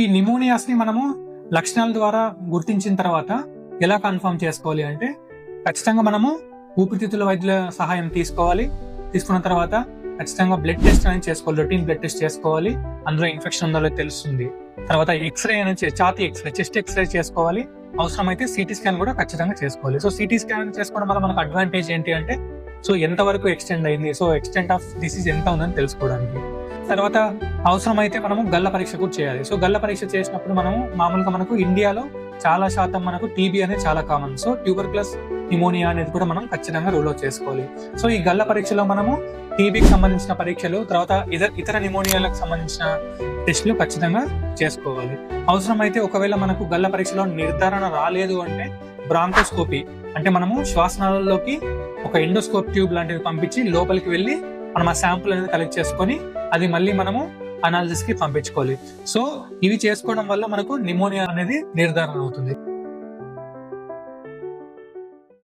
ఈ నిమోనియాస్ ని మనము లక్షణాల ద్వారా గుర్తించిన తర్వాత ఎలా కన్ఫర్మ్ చేసుకోవాలి అంటే, ఖచ్చితంగా మనము ఊపిరితిత్తుల వైద్యుల సహాయం తీసుకోవాలి. తీసుకున్న తర్వాత ఖచ్చితంగా బ్లడ్ టెస్ట్ అనేది చేసుకోవాలి, రొటీన్ బ్లడ్ టెస్ట్ చేసుకోవాలి. అందులో ఇన్ఫెక్షన్ ఉందో లేదో తెలుస్తుంది. తర్వాత ఎక్స్రే అనేది ఛాతీ ఎక్స్రే, చెస్ట్ ఎక్స్రే చేసుకోవాలి. అవసరమైతే సిటీ స్కాన్ కూడా ఖచ్చితంగా చేసుకోవాలి. సో సిటీ స్కాన్ చేసుకోవడం వల్ల మనకు అడ్వాంటేజ్ ఏంటి అంటే, సో ఎంత వరకు ఎక్స్టెండ్ అయింది, సో ఎక్స్టెంట్ ఆఫ్ డిసీజ్ ఎంత ఉందని తెలుసుకోవడానికి. తర్వాత అవసరమైతే మనము గల్ల పరీక్ష కూడా చేయాలి. సో గల్ల పరీక్ష చేసినప్పుడు మామూలుగా మనకు ఇండియాలో చాలా శాతం మనకు టీబీ అనేది చాలా కామన్. సో ట్యూబర్క్యులస్ నిమోనియా అనేది కూడా మనం ఖచ్చితంగా రూల్ అవుట్ చేసుకోవాలి. సో ఈ గల్ల పరీక్షలో మనము టీబీకి సంబంధించిన పరీక్షలు, తర్వాత ఇతర నిమోనియాలకు సంబంధించిన టెస్టులు ఖచ్చితంగా చేసుకోవాలి. అవసరమైతే ఒకవేళ మనకు గల్ల పరీక్షలో నిర్ధారణ రాలేదు అంటే బ్రాంకోస్కోపీ, అంటే మనము శ్వాసనాళాల్లోకి ఒక ఎండోస్కోప్ ట్యూబ్ లాంటిది పంపించి లోపలికి వెళ్ళి మనం ఆ శాంపుల్ అనేది కలెక్ట్ చేసుకొని అది మళ్ళీ మనము అనాలిసిస్ కి పంపించుకోవాలి. సో ఇవి చేసుకోవడం వల్ల మనకు నిమోనియా అనేది నిర్ధారణ అవుతుంది.